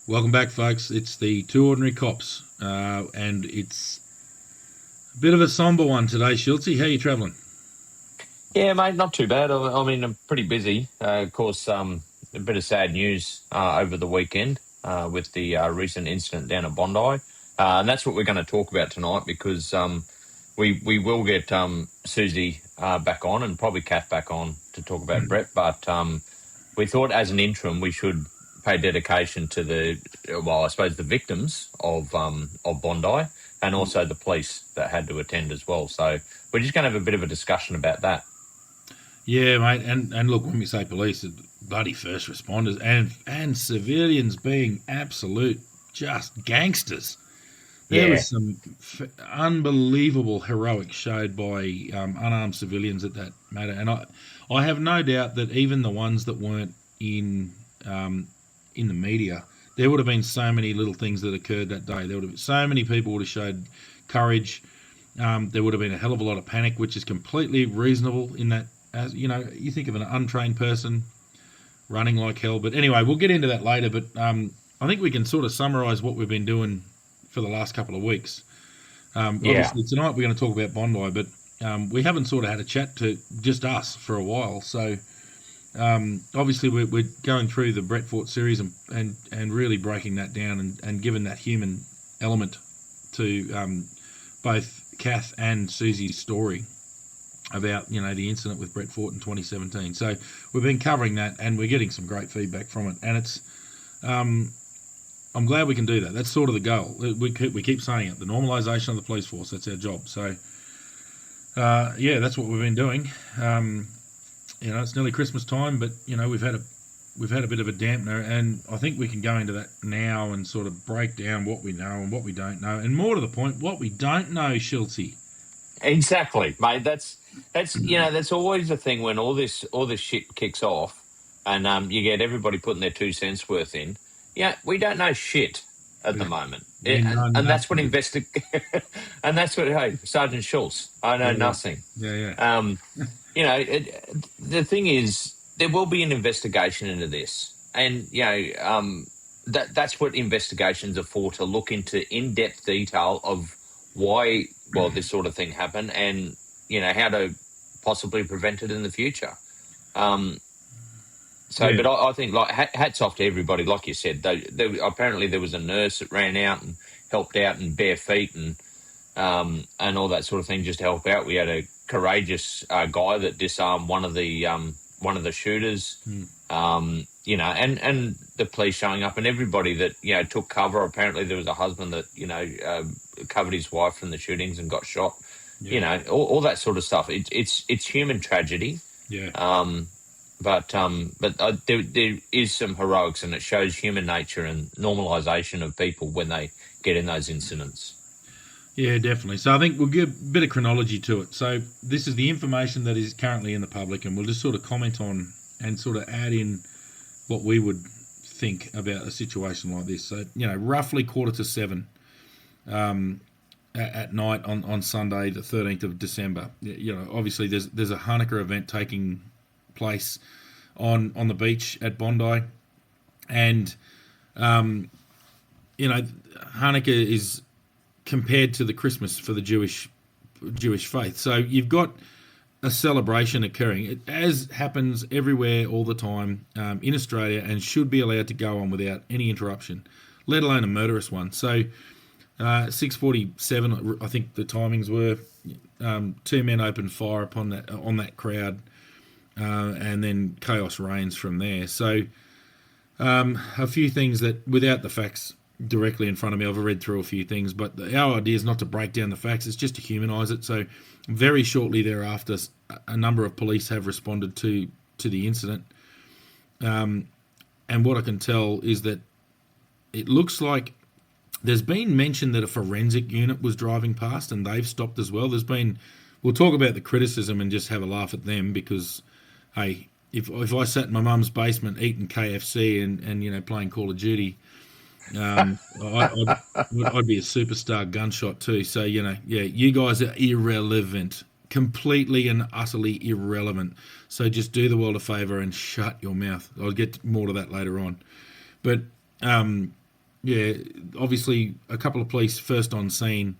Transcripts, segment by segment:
Welcome back, folks. It's the Two Ordinary Cops, and it's a bit of a somber one today. Schultzy, how you travelling? Yeah, mate, not too bad. I mean, I'm pretty busy. Of course, a bit of sad news over the weekend with the recent incident down at Bondi, and that's what we're going to talk about tonight because we will get Susie back on and probably Kath back on to talk about Brett, but we thought as an interim we should pay dedication to I suppose the victims of Bondi and also the police that had to attend as well. So we're just going to have a bit of a discussion about that. Yeah, mate. And look, when we say police, it's bloody first responders and civilians being absolute just gangsters. There Yeah. was some unbelievable heroics showed by unarmed civilians at that matter, and I have no doubt that even the ones that weren't um, in the media, there would have been so many little things that occurred that day. There would have been so many people would have showed courage. There would have been a hell of a lot of panic, which is completely reasonable. In that, as you know, you think of an untrained person running like hell. But anyway, we'll get into that later. But I think we can sort of summarise what we've been doing for the last couple of weeks. Yeah. Obviously, tonight we're going to talk about Bondi, but we haven't sort of had a chat to just us for a while. So obviously, we're going through the Brett Fort series and really breaking that down and giving that human element to both Kath and Susie's story about the incident with Brett Fort in 2017. So we've been covering that, and we're getting some great feedback from it, and it's. I'm glad we can do that. That's sort of the goal. We keep saying it. The normalisation of the police force. That's our job. So yeah, that's what we've been doing. It's nearly Christmas time, but we've had a bit of a dampener, and I think we can go into that now and sort of break down what we know and what we don't know, and more to the point, what we don't know, Schultzy. Exactly, mate. That's always the thing when all this shit kicks off, and you get everybody putting their 2 cents worth in. Yeah, we don't know shit at the Yeah, moment. we know And that's what nothing. and that's what, hey, Sergeant Schultz, I know Yeah, nothing. yeah, yeah. Um, the thing is, there will be an investigation into this, and that's what investigations are for, to look into in-depth detail of why, well, this sort of thing happened, and how to possibly prevent it in the future. Um, Yeah, but I think, like, hats off to everybody. Like you said, apparently there was a nurse that ran out and helped out in bare feet and all that sort of thing, just to help out. We had a courageous guy that disarmed one of the shooters. And the police showing up, and everybody that took cover. Apparently, there was a husband that covered his wife from the shootings and got shot. yeah, All that sort of stuff. It's human tragedy. yeah. But there is some heroics, and it shows human nature and normalisation of people when they get in those incidents. Yeah, definitely. So I think we'll give a bit of chronology to it. So this is the information that is currently in the public, and we'll just sort of comment on and sort of add in what we would think about a situation like this. So, roughly 6:45 at night on Sunday, the 13th of December. Obviously there's a Hanukkah event taking place on the beach at Bondi, and Hanukkah is compared to the Christmas for the Jewish faith. So you've got a celebration occurring, as happens everywhere all the time in Australia, and should be allowed to go on without any interruption, let alone a murderous one. So 6:47, I think the timings were. Two men opened fire upon that crowd, and then chaos reigns from there. So a few things that, without the facts directly in front of me, I've read through a few things, but our idea is not to break down the facts, it's just to humanise it. So very shortly thereafter, a number of police have responded to the incident. And what I can tell is that it looks like there's been mention that a forensic unit was driving past and they've stopped as well. We'll talk about the criticism and just have a laugh at them, because, hey, if I sat in my mum's basement eating KFC and playing Call of Duty, I'd be a superstar gunshot too. So yeah, you guys are irrelevant, completely and utterly irrelevant. So just do the world a favour and shut your mouth. I'll get more to that later on. But yeah, obviously a couple of police first on scene.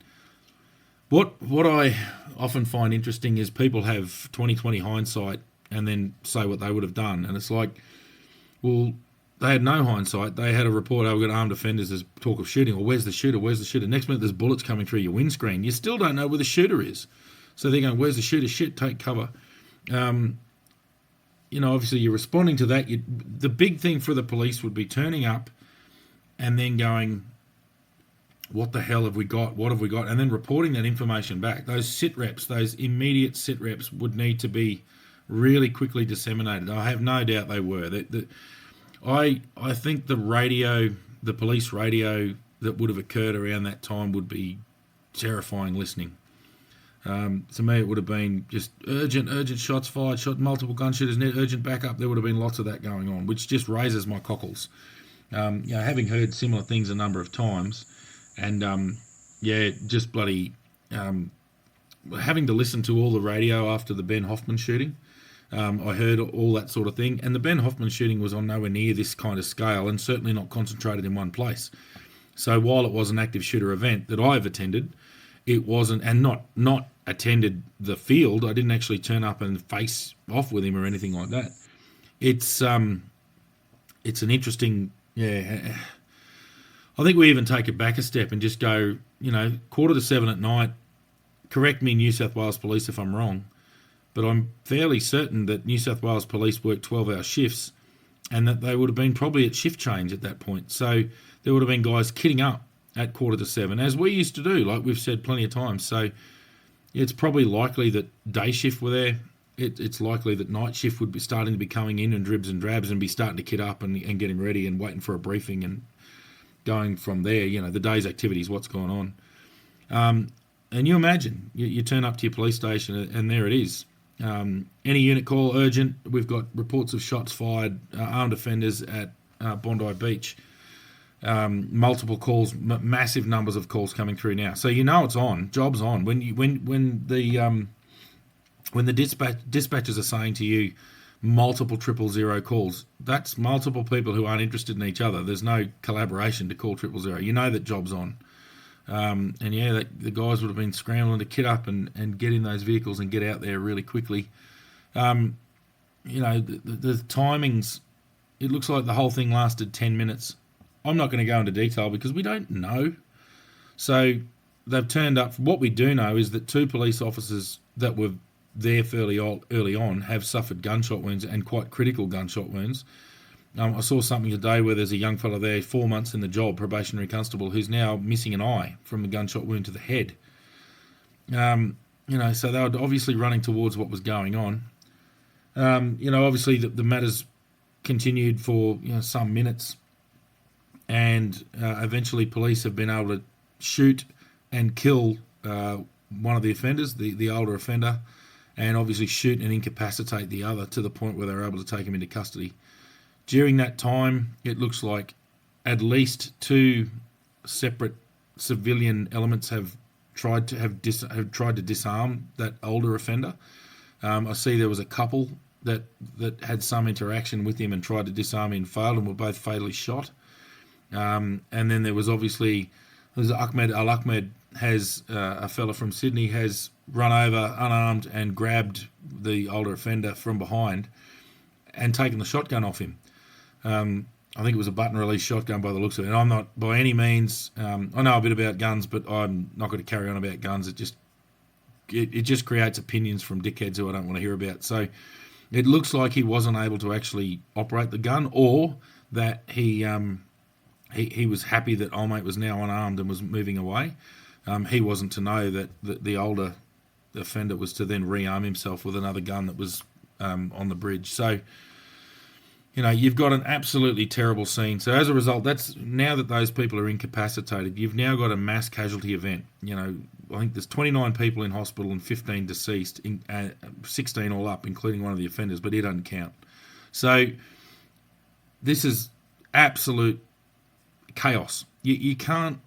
What I often find interesting is people have 2020 hindsight and then say what they would have done, and it's like, well, they had no hindsight. They had a report, oh, we've got armed offenders, there's talk of shooting, or where's the shooter, where's the shooter? Next minute there's bullets coming through your windscreen. You still don't know where the shooter is. So they're going, where's the shooter? Shit, take cover. Obviously you're responding to that. The big thing for the police would be turning up and then going, what the hell have we got? What have we got? And then reporting that information back. Those sit reps, those immediate sit reps would need to be really quickly disseminated. I have no doubt they were. I think the police radio that would have occurred around that time would be terrifying listening. To me, it would have been just urgent shots fired, multiple gun shooters, urgent backup. There would have been lots of that going on, which just raises my cockles. Having heard similar things a number of times, and just bloody having to listen to all the radio after the Ben Hoffman shooting. I heard all that sort of thing, and the Ben Hoffman shooting was on nowhere near this kind of scale, and certainly not concentrated in one place. So while it was an active shooter event that I've attended, it wasn't, and not attended the field. I didn't actually turn up and face off with him or anything like that. It's an interesting, I think we even take it back a step and just go, 6:45 at night. Correct me, New South Wales Police, if I'm wrong, but I'm fairly certain that New South Wales Police work 12-hour shifts, and that they would have been probably at shift change at that point. So there would have been guys kitting up at 6:45, as we used to do, like we've said plenty of times. So it's probably likely that day shift were there. It's likely that night shift would be starting to be coming in dribs and drabs and be starting to kit up and getting ready and waiting for a briefing and going from there, the day's activities, what's going on. And you imagine, you turn up to your police station and there it is. Any unit call, urgent, we've got reports of shots fired, armed offenders at Bondi Beach. Multiple calls, massive numbers of calls coming through now. So it's on, job's on. When the dispatchers are saying to you multiple 000 calls, that's multiple people who aren't interested in each other. There's no collaboration to call 000. You know that job's on. The guys would have been scrambling to kit up and get in those vehicles and get out there really quickly. The timings, it looks like the whole thing lasted 10 minutes. I'm not going to go into detail because we don't know. So they've turned up. What we do know is that 2 police officers that were there fairly early on have suffered gunshot wounds and quite critical gunshot wounds. I saw something today where there's a young fella there, 4 months in the job, probationary constable, who's now missing an eye from a gunshot wound to the head. So they were obviously running towards what was going on. Obviously the matters continued for some minutes. And eventually police have been able to shoot and kill one of the offenders, the older offender, and obviously shoot and incapacitate the other to the point where they were able to take him into custody. During that time, it looks like at least 2 separate civilian elements have tried to disarm that older offender. I see there was a couple that had some interaction with him and tried to disarm him and failed, and were both fatally shot. And then there was Ahmed Al-Ahmed has a fella from Sydney has run over unarmed and grabbed the older offender from behind and taken the shotgun off him. I think it was a button release shotgun by the looks of it. And I'm not by any means, I know a bit about guns, but I'm not going to carry on about guns. It just creates opinions from dickheads who I don't want to hear about. So it looks like he wasn't able to actually operate the gun, or that he was happy that old mate was now unarmed and was moving away. He wasn't to know that the older offender was to then rearm himself with another gun that was on the bridge. So, you've got an absolutely terrible scene. So as a result, that's now that those people are incapacitated, you've now got a mass casualty event. I think there's 29 people in hospital and 15 deceased, 16 all up, including one of the offenders, but he doesn't count. So this is absolute chaos. You can't.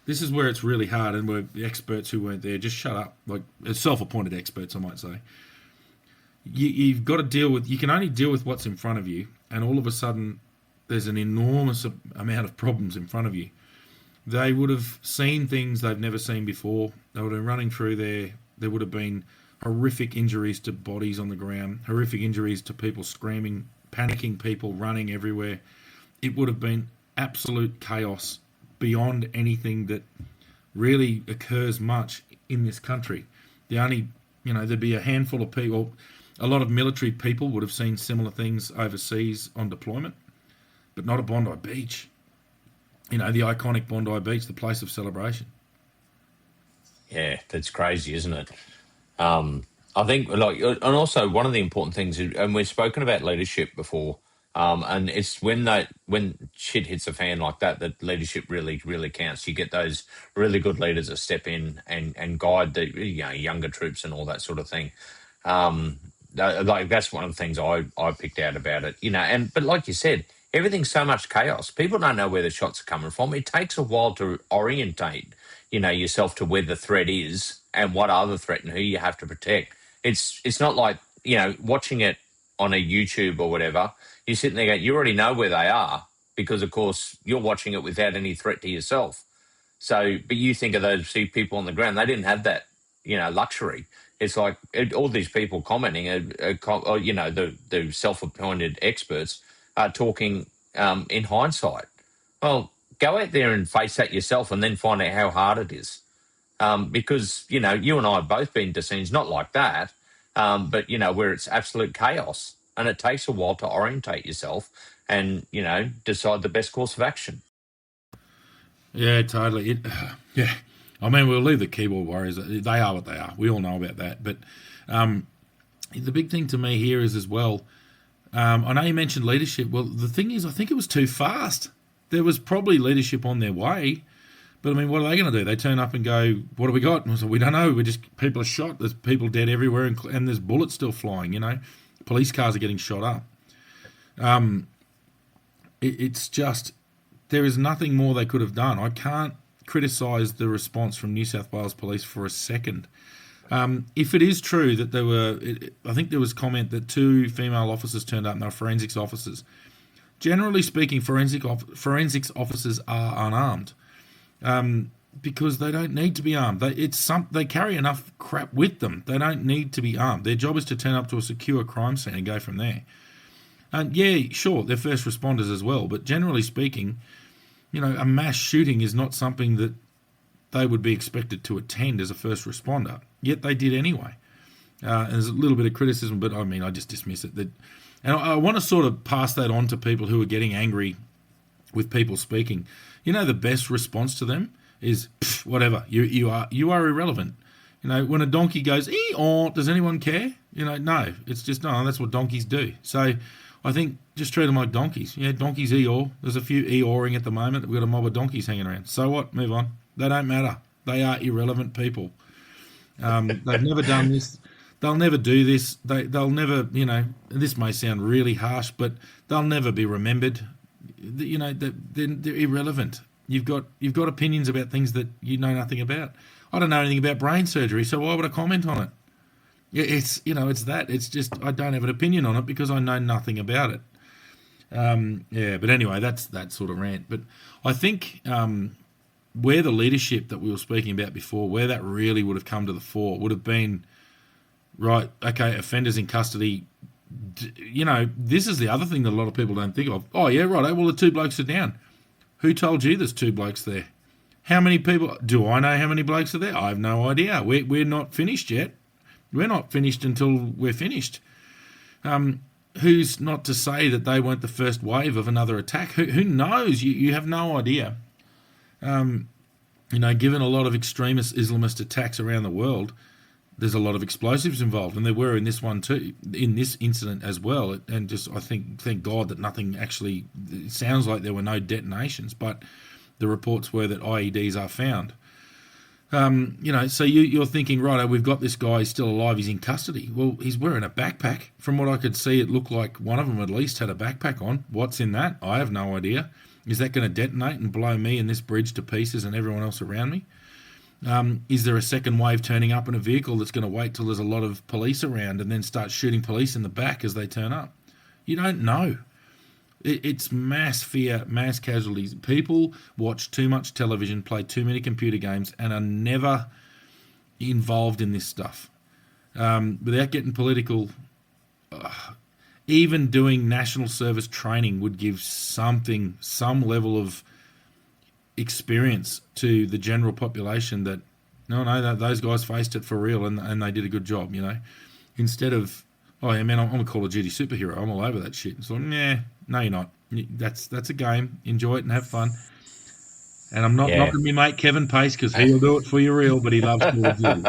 This is where it's really hard, and where the experts who weren't there just shut up, like self-appointed experts, I might say. You've got to deal with. You can only deal with what's in front of you, and all of a sudden, there's an enormous amount of problems in front of you. They would have seen things they've never seen before. They would have been running through there. There would have been horrific injuries to bodies on the ground, horrific injuries to people screaming, panicking people running everywhere. It would have been absolute chaos beyond anything that really occurs much in this country. The only, there'd be a handful of people, a lot of military people would have seen similar things overseas on deployment, but not at Bondi Beach. The iconic Bondi Beach, the place of celebration. Yeah, that's crazy, isn't it? I think, and also one of the important things is, and we've spoken about leadership before, and it's when shit hits the fan like that, that leadership really, really counts. You get those really good leaders that step in and guide the younger troops and all that sort of thing. That's one of the things I picked out about it, but like you said, everything's so much chaos. People don't know where the shots are coming from. It takes a while to orientate, yourself to where the threat is and what are the threat and who you have to protect. It's not like, watching it on a YouTube or whatever. You're sitting there going, you already know where they are because, of course, you're watching it without any threat to yourself. So, but you think of those people on the ground, they didn't have that, luxury. It's like all these people commenting, the self-appointed experts are talking in hindsight. Well, go out there and face that yourself and then find out how hard it is. Because, you and I have both been to scenes, not like that, but, where it's absolute chaos. And it takes a while to orientate yourself and, decide the best course of action. Yeah, totally. Yeah. I mean, we'll leave the keyboard warriors. They are what they are. We all know about that. But the big thing to me here is as well, I know you mentioned leadership. Well, the thing is, I think it was too fast. There was probably leadership on their way. But, I mean, what are they going to do? They turn up and go, what do we got? And we don't know. People are shot. There's people dead everywhere and there's bullets still flying, Police cars are getting shot up. It's just, there is nothing more they could have done. I can't criticise the response from New South Wales Police for a second. If it is true that I think there was comment that 2 female officers turned up and they were forensics officers. Generally speaking, forensics officers are unarmed. Because they don't need to be armed. They carry enough crap with them. They don't need to be armed. Their job is to turn up to a secure crime scene and go from there. And yeah, sure, they're first responders as well. But generally speaking, a mass shooting is not something that they would be expected to attend as a first responder. Yet they did anyway. And there's a little bit of criticism, but I mean, I just dismiss it. And I want to sort of pass that on to people who are getting angry with people speaking. The best response to them is whatever. You are irrelevant. When a donkey goes ee-aw, does anyone care? No. It's just no. That's what donkeys do. So I think just treat them like donkeys. Yeah, donkeys ee-aw. There's a few ee-awing at the moment. We've got a mob of donkeys hanging around. So what? Move on. They don't matter. They are irrelevant people. They've never done this. They'll never do this. They'll never. This may sound really harsh, but they'll never be remembered. They're irrelevant. You've got opinions about things that you know nothing about. I don't know anything about brain surgery, so why would I comment on it? It's that. It's just I don't have an opinion on it because I know nothing about it. But anyway, that's that sort of rant. But I think where the leadership that we were speaking about before, where that really would have come to the fore, would have been right. Okay, offenders in custody. This is the other thing that a lot of people don't think of. Oh, yeah, right. Well, the 2 blokes are down. Who told you there's 2 blokes there? How many people? Do I know how many blokes are there? I have no idea. We're not finished yet. We're not finished until we're finished. Who's not to say that they weren't the first wave of another attack? Who knows? You have no idea. Given a lot of extremist Islamist attacks around the world, there's a lot of explosives involved, and there were in this one too, in this incident as well. And just, I think, thank God that nothing actually. It sounds like there were no detonations, but the reports were that IEDs are found. So you're thinking, right, we've got this guy still alive. He's in custody. Well, he's wearing a backpack. From what I could see, it looked like one of them at least had a backpack on. What's in that? I have no idea. Is that going to detonate and blow me and this bridge to pieces and everyone else around me? Is there a second wave turning up in a vehicle that's going to wait till there's a lot of police around and then start shooting police in the back as they turn up? You don't know. It's mass fear, mass casualties. People watch too much television, play too many computer games, and are never involved in this stuff. Without getting political, even doing national service training would give some level of experience to the general population that no, those guys faced it for real and they did a good job, Instead of, oh yeah, man, I'm a Call of Duty superhero. I'm all over that shit. It's like, nah, no, you're not. That's a game. Enjoy it and have fun. And I'm not Yeah. knocking my mate Kevin Pace because he'll do it for you real, but he loves Call of Duty.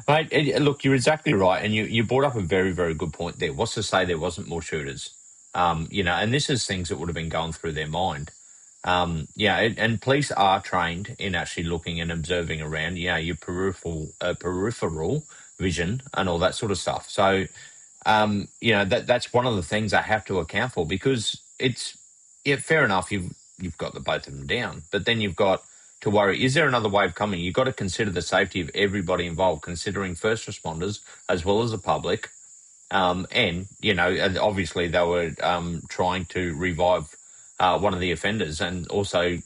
Mate, look, you're exactly right, and you brought up a very, very good point there. What's to say there wasn't more shooters? And this is things that would have been going through their mind. And police are trained in actually looking and observing around. Your peripheral vision and all that sort of stuff. So, that's one of the things I have to account for because it's fair enough. You've got the both of them down, but then you've got to worry, is there another wave coming? You've got to consider the safety of everybody involved, considering first responders as well as the public. And obviously they were trying to revive one of the offenders and also,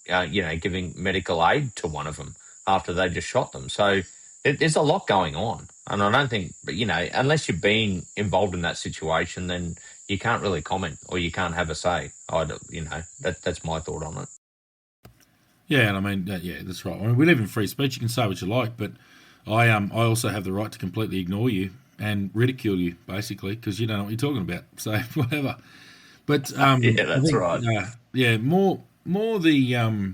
giving medical aid to one of them after they just shot them. So there's a lot going on. And I don't think, unless you've been involved in that situation, then you can't really comment or you can't have a say. That's my thought on it. Yeah, and I mean, yeah, that's right. I mean, we live in free speech. You can say what you like, but I also have the right to completely ignore you and ridicule you, basically, because you don't know what you're talking about. So whatever. But Yeah, that's right. Yeah, more the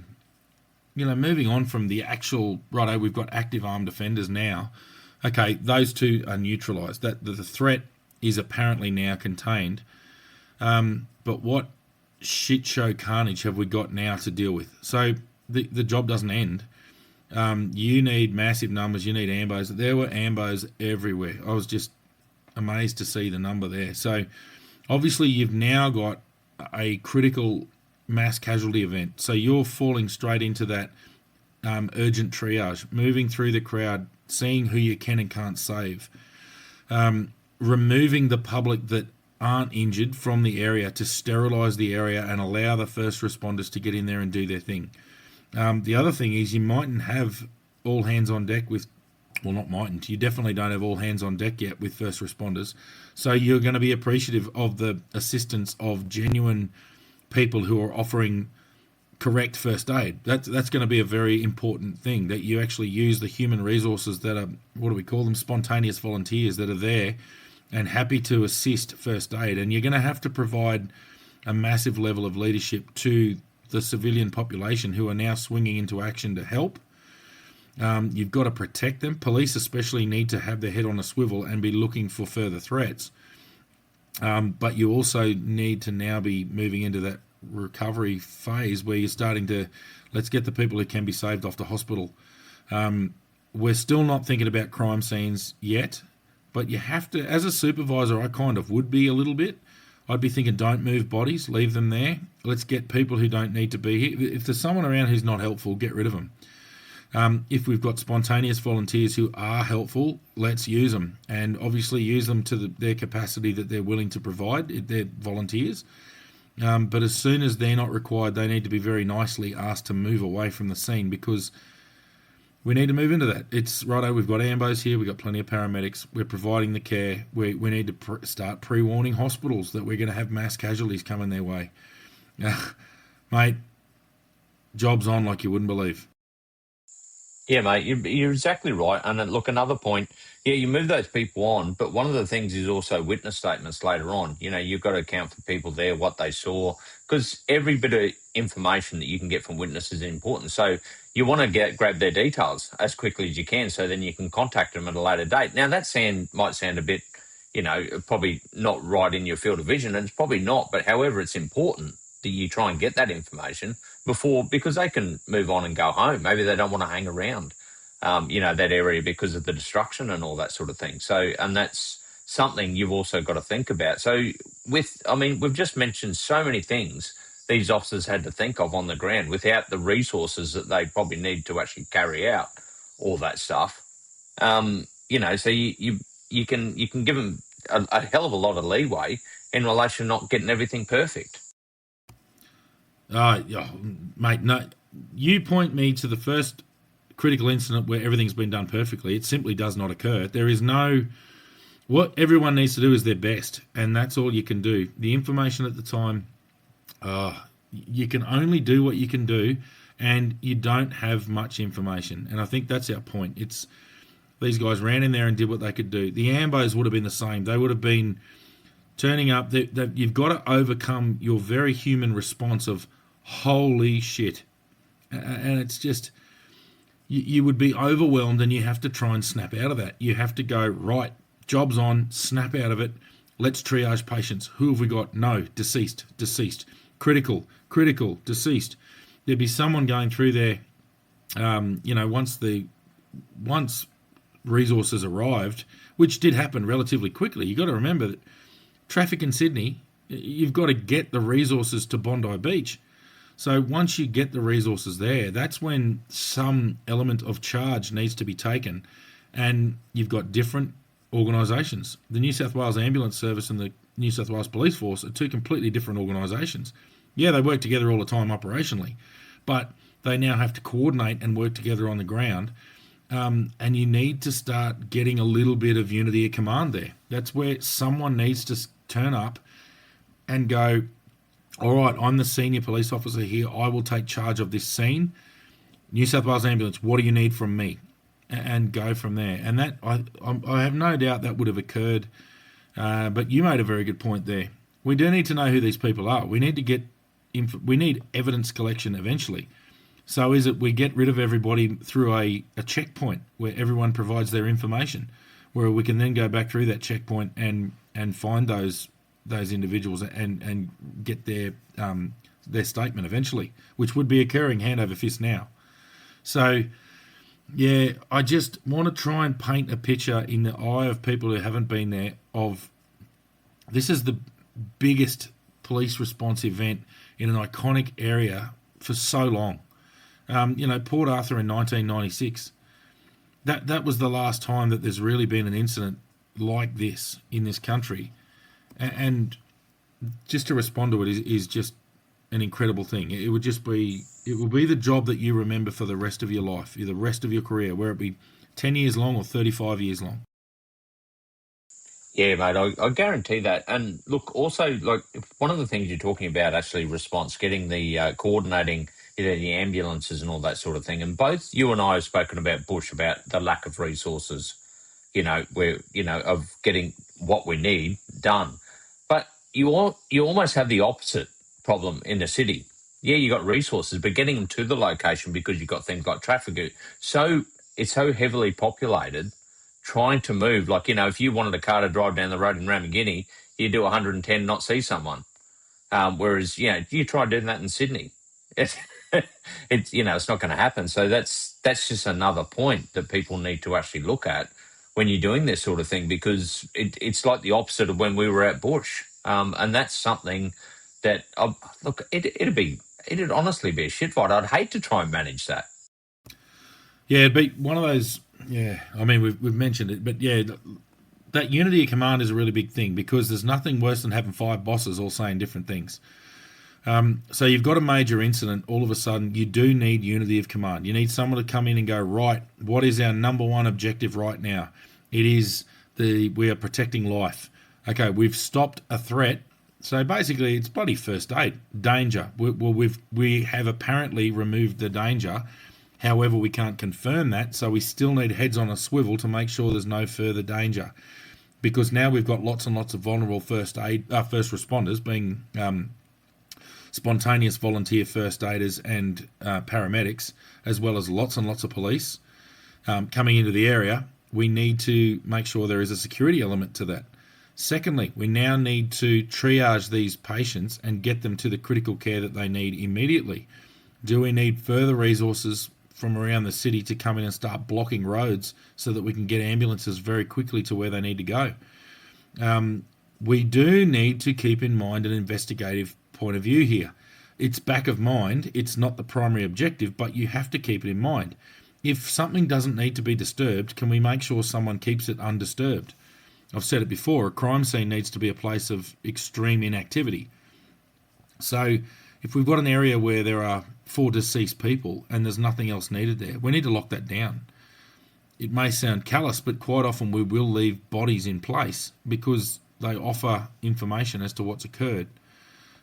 moving on from the actual righto. We've got active armed offenders now. Okay, those two are neutralised. That the threat is apparently now contained. But what shit show carnage have we got now to deal with? So the job doesn't end. You need massive numbers. You need ambos. There were ambos everywhere. I was just amazed to see the number there. So obviously you've now got a critical mass casualty event. So you're falling straight into that urgent triage, moving through the crowd, seeing who you can and can't save, removing the public that aren't injured from the area to sterilise the area and allow the first responders to get in there and do their thing. The other thing is you mightn't have all hands on deck with, well, not mightn't, you definitely don't have all hands on deck yet with first responders. So you're going to be appreciative of the assistance of genuine people who are offering correct first aid. That's going to be a very important thing, that you actually use the human resources that are, what do we call them, spontaneous volunteers that are there and happy to assist first aid. And you're going to have to provide a massive level of leadership to the civilian population who are now swinging into action to help. You've got to protect them. Police especially need to have their head on a swivel and be looking for further threats. But you also need to now be moving into that recovery phase where you're starting to, let's get the people who can be saved off to hospital. We're still not thinking about crime scenes yet, but you have to, as a supervisor, I kind of would be a little bit. I'd be thinking, don't move bodies, leave them there. Let's get people who don't need to be here. If there's someone around who's not helpful, get rid of them. If we've got spontaneous volunteers who are helpful, let's use them. And obviously use them to their capacity that they're willing to provide. They're volunteers. But as soon as they're not required, they need to be very nicely asked to move away from the scene, because we need to move into that. It's righto, we've got ambos here, we've got plenty of paramedics, we're providing the care. We need to start pre-warning hospitals that we're going to have mass casualties coming their way. Mate, job's on like you wouldn't believe. Yeah, mate, you're exactly right. And look, another point, you move those people on, but one of the things is also witness statements later on. You've got to account for people there, what they saw, because every bit of information that you can get from witnesses is important. So you want to grab their details as quickly as you can, so then you can contact them at a later date. Now, that might sound a bit, probably not right in your field of vision, and it's probably not, but however, it's important that you try and get that information because they can move on and go home. Maybe they don't want to hang around, that area because of the destruction and all that sort of thing. So, and that's something you've also got to think about. So we've just mentioned so many things these officers had to think of on the ground without the resources that they probably need to actually carry out all that stuff. So you can give them a hell of a lot of leeway in relation to not getting everything perfect. Oh, mate, no. You point me to the first critical incident where everything's been done perfectly. It simply does not occur. There is no. What everyone needs to do is their best, and that's all you can do. The information at the time, you can only do what you can do, and you don't have much information. And I think that's our point. It's these guys ran in there and did what they could do. The Ambos would have been the same. They would have been turning up. You've got to overcome your very human response of holy shit, and it's just you would be overwhelmed, and you have to try and snap out of that. You have to go, right, job's on, snap out of it. Let's triage patients. Who have we got? No, deceased, critical, deceased. There'd be someone going through there, once resources arrived, which did happen relatively quickly. You've got to remember that traffic in Sydney, you've got to get the resources to Bondi Beach. So once you get the resources there, that's when some element of charge needs to be taken. And you've got different organisations. The New South Wales Ambulance Service and the New South Wales Police Force are two completely different organisations. Yeah, they work together all the time operationally, but they now have to coordinate and work together on the ground. And you need to start getting a little bit of unity of command there. That's where someone needs to turn up and go, all right, I'm the senior police officer here. I will take charge of this scene. New South Wales Ambulance, what do you need from me? And go from there. And that I have no doubt that would have occurred. But you made a very good point there. We do need to know who these people are. We need to get we need evidence collection eventually. So is it we get rid of everybody through a checkpoint where everyone provides their information, where we can then go back through that checkpoint and find those individuals and get their statement eventually, which would be occurring hand over fist now. So, yeah, I just want to try and paint a picture in the eye of people who haven't been there of this is the biggest police response event in an iconic area for so long. Port Arthur in 1996, that was the last time that there's really been an incident like this in this country. And just to respond to it is just an incredible thing. It will be the job that you remember for the rest of your life, the rest of your career, whether it be 10 years long or 35 years long. Yeah, mate, I guarantee that. And look, also, like, one of the things you're talking about, actually, response, getting the coordinating, the ambulances and all that sort of thing. And both you and I have spoken about Bush, about the lack of resources, of getting what we need done. But you almost have the opposite problem in the city. Yeah, you got resources, but getting them to the location, because you've got things like traffic. So it's so heavily populated. Trying to move, like, if you wanted a car to drive down the road in Ramagini, you do 110, not see someone. Whereas, you try doing that in Sydney, it's not going to happen. So that's just another point that people need to actually look at when you're doing this sort of thing, because it's like the opposite of when we were at Bush. And that's something that, it'd honestly be a shit fight. I'd hate to try and manage that. Yeah, it'd be one of those. Yeah, I mean, we've mentioned it, but yeah, that unity of command is a really big thing, because there's nothing worse than having 5 bosses all saying different things. So you've got a major incident, all of a sudden you do need unity of command. You need someone to come in and go, right, what is our number one objective right now? It is we are protecting life. Okay, we've stopped a threat. So basically it's bloody first aid. Danger. We have apparently removed the danger. However, we can't confirm that, so we still need heads on a swivel to make sure there's no further danger. Because now we've got lots and lots of vulnerable first responders, being spontaneous volunteer first aiders and paramedics, as well as lots and lots of police coming into the area. We need to make sure there is a security element to that. Secondly, we now need to triage these patients and get them to the critical care that they need immediately. Do we need further resources from around the city to come in and start blocking roads so that we can get ambulances very quickly to where they need to go? We do need to keep in mind an investigative point of view here. It's back of mind. It's not the primary objective, but you have to keep it in mind. If something doesn't need to be disturbed, can we make sure someone keeps it undisturbed? I've said it before, a crime scene needs to be a place of extreme inactivity. So if we've got an area where there are 4 deceased people and there's nothing else needed there, we need to lock that down. It may sound callous, but quite often we will leave bodies in place because they offer information as to what's occurred.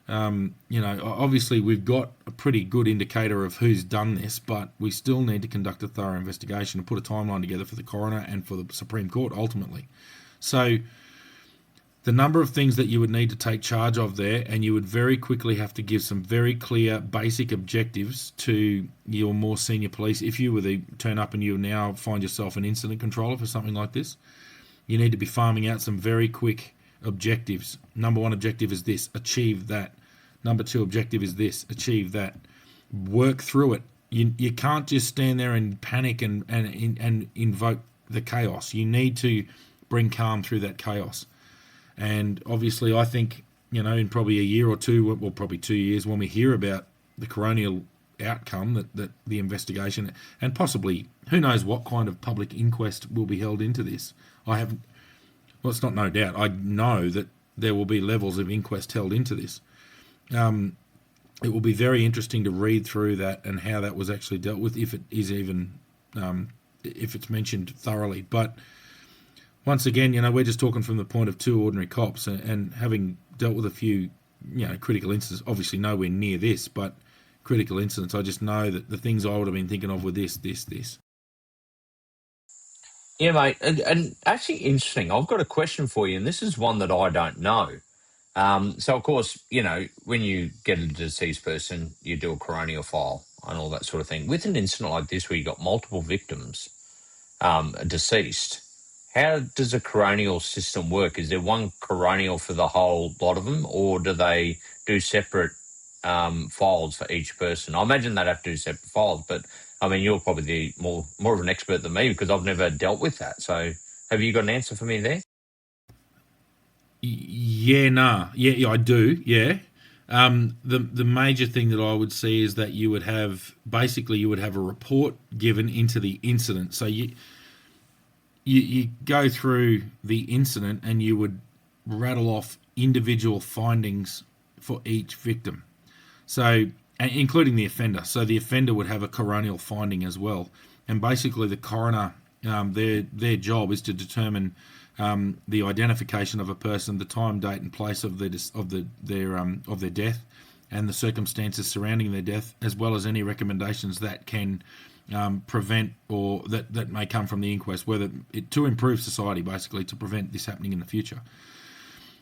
Obviously we've got a pretty good indicator of who's done this, but we still need to conduct a thorough investigation and put a timeline together for the coroner and for the Supreme Court ultimately. So the number of things that you would need to take charge of there, and you would very quickly have to give some very clear basic objectives to your more senior police. If you were to turn up and you now find yourself an incident controller for something like this, you need to be farming out some very quick objectives. Number 1 objective is this, achieve that. Number 2 objective is this, achieve that. Work through it. You can't just stand there and panic and invoke the chaos. You need to bring calm through that chaos. And obviously I think, in probably a year or two, well, probably 2 years, when we hear about the coronial outcome, that the investigation, and possibly, who knows what kind of public inquest will be held into this. It's not no doubt. I know that there will be levels of inquest held into this. It will be very interesting to read through that and how that was actually dealt with, if it is even, if it's mentioned thoroughly. But once again, we're just talking from the point of 2 ordinary cops, and having dealt with a few, critical incidents, obviously nowhere near this, but critical incidents, I just know that the things I would have been thinking of were this. Yeah, mate. And actually interesting. I've got a question for you, and this is one that I don't know. So, of course, when you get a deceased person, you do a coronial file and all that sort of thing. With an incident like this where you got multiple victims deceased, how does a coronial system work? Is there one coronial for the whole lot of them, or do they do separate files for each person? I imagine they'd have to do separate files, but I mean, you're probably more of an expert than me because I've never dealt with that. So have you got an answer for me there? Yeah, I do. Yeah. The major thing that I would see is that you would have a report given into the incident. So you go through the incident and you would rattle off individual findings for each victim. So, including the offender. So the offender would have a coronial finding as well. And basically the coroner, their job is to determine the identification of a person, the time, date, and place of their death, and the circumstances surrounding their death, as well as any recommendations that can prevent or that may come from the inquest, to improve society, basically, to prevent this happening in the future.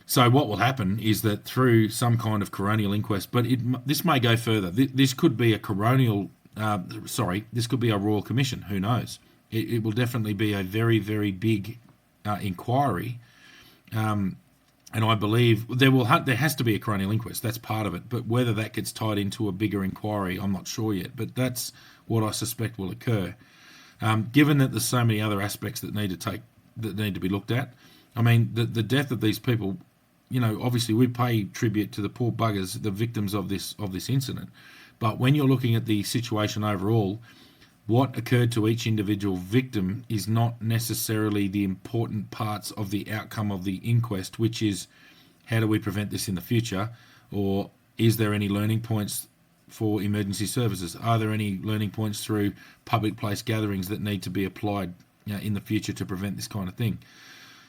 So what will happen is that through some kind of coronial inquest, but this may go further. This could be a this could be a royal commission. Who knows? It will definitely be a very, very big inquiry, and I believe there has to be a coronial inquest. That's part of it. But whether that gets tied into a bigger inquiry, I'm not sure yet. But that's what I suspect will occur. Given that there's so many other aspects that need to be looked at. I mean, the death of these people. Obviously we pay tribute to the poor buggers, the victims of this incident. But when you're looking at the situation overall, what occurred to each individual victim is not necessarily the important parts of the outcome of the inquest, which is how do we prevent this in the future, or is there any learning points for emergency services? Are there any learning points through public place gatherings that need to be applied in the future to prevent this kind of thing?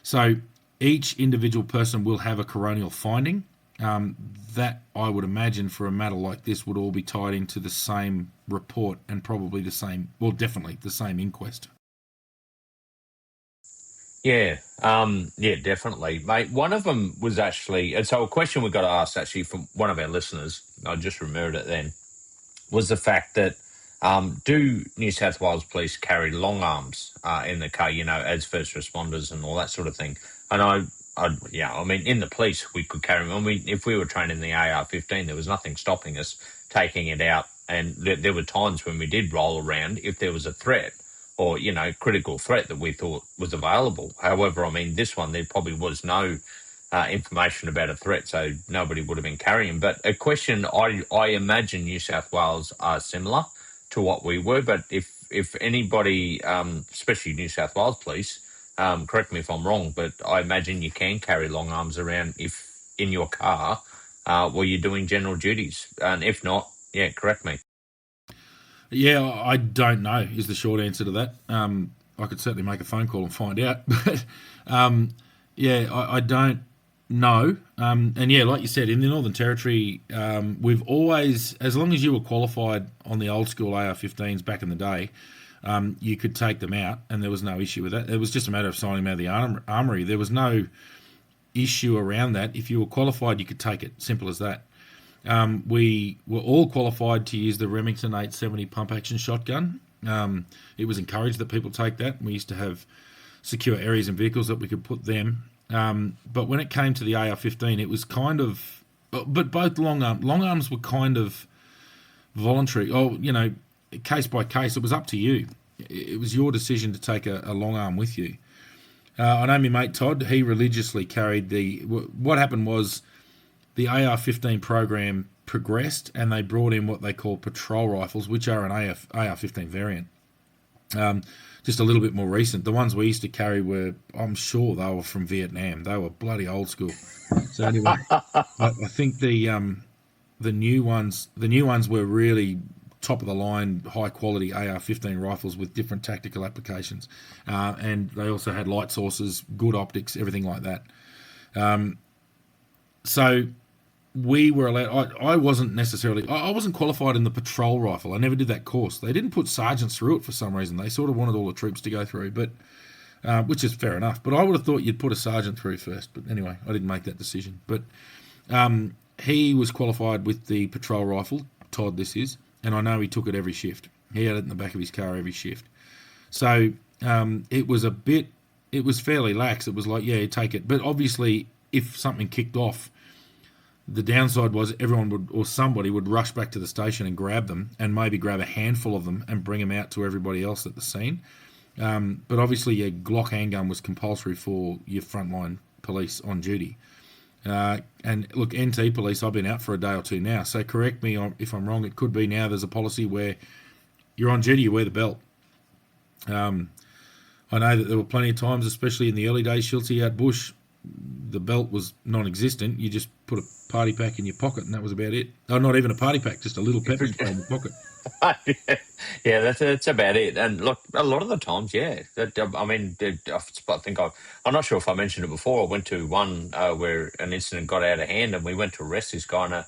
So each individual person will have a coronial finding. That, I would imagine, for a matter like this, would all be tied into the same report and probably definitely the same inquest. Yeah, definitely, mate. One of them was actually, and so a question we got asked actually from one of our listeners, I just remembered it then, was the fact that do New South Wales Police carry long arms in the car, as first responders and all that sort of thing? And I mean, in the police, we could carry them. I mean, if we were trained in the AR-15, there was nothing stopping us taking it out. And there were times when we did roll around if there was a threat or, critical threat that we thought was available. However, I mean, this one, there probably was no information about a threat, so nobody would have been carrying. But a question, I imagine New South Wales are similar to what we were, but if anybody, especially New South Wales Police, Correct me if I'm wrong, but I imagine you can carry long arms around if in your car while you're doing general duties. And if not, yeah, correct me. Yeah, I don't know is the short answer to that. I could certainly make a phone call and find out, but yeah, I don't know. And yeah, like you said, in the Northern Territory, we've always, as long as you were qualified on the old school AR-15s back in the day, you could take them out, and there was no issue with that. It was just a matter of signing them out of the armory. There was no issue around that. If you were qualified, you could take it. Simple as that. We were all qualified to use the Remington 870 pump action shotgun. It was encouraged that people take that. We used to have secure areas and vehicles that we could put them. But when it came to the AR-15, it was kind of, but both long arms were kind of voluntary. Oh, case by case, it was up to you. It was your decision to take a long arm with you. I know my mate Todd, he religiously carried what happened was the AR-15 program progressed and they brought in what they call patrol rifles, which are an AR-15 variant. Just a little bit more recent. The ones we used to carry were, I'm sure they were from Vietnam. They were bloody old school. So anyway, I think the new ones were really top of the line, high quality AR-15 rifles with different tactical applications, and they also had light sources, good optics, everything like that. So we were allowed. I wasn't qualified in the patrol rifle. I never did that course. They didn't put sergeants through it for some reason. They sort of wanted all the troops to go through, but which is fair enough. But I would have thought you'd put a sergeant through first. But anyway, I didn't make that decision. But he was qualified with the patrol rifle. Todd, this is, and I know he took it every shift. He had it in the back of his car every shift. So it was fairly lax. It was like, yeah, take it. But obviously, if something kicked off, the downside was somebody would rush back to the station and grab them, and maybe grab a handful of them and bring them out to everybody else at the scene. But obviously, your Glock handgun was compulsory for your frontline police on duty. And look, NT police, I've been out for a day or two now, so correct me if I'm wrong. It could be now there's a policy where you're on duty, you wear the belt. I know that there were plenty of times, especially in the early days, Schultzy out bush, the belt was non-existent. You just put a party pack in your pocket, and that was about it. Oh, not even a party pack, just a little pepper spray in your pocket. Yeah, that's about it. And look, a lot of the times, yeah. I'm not sure if I mentioned it before. I went to one where an incident got out of hand, and we went to arrest this guy in a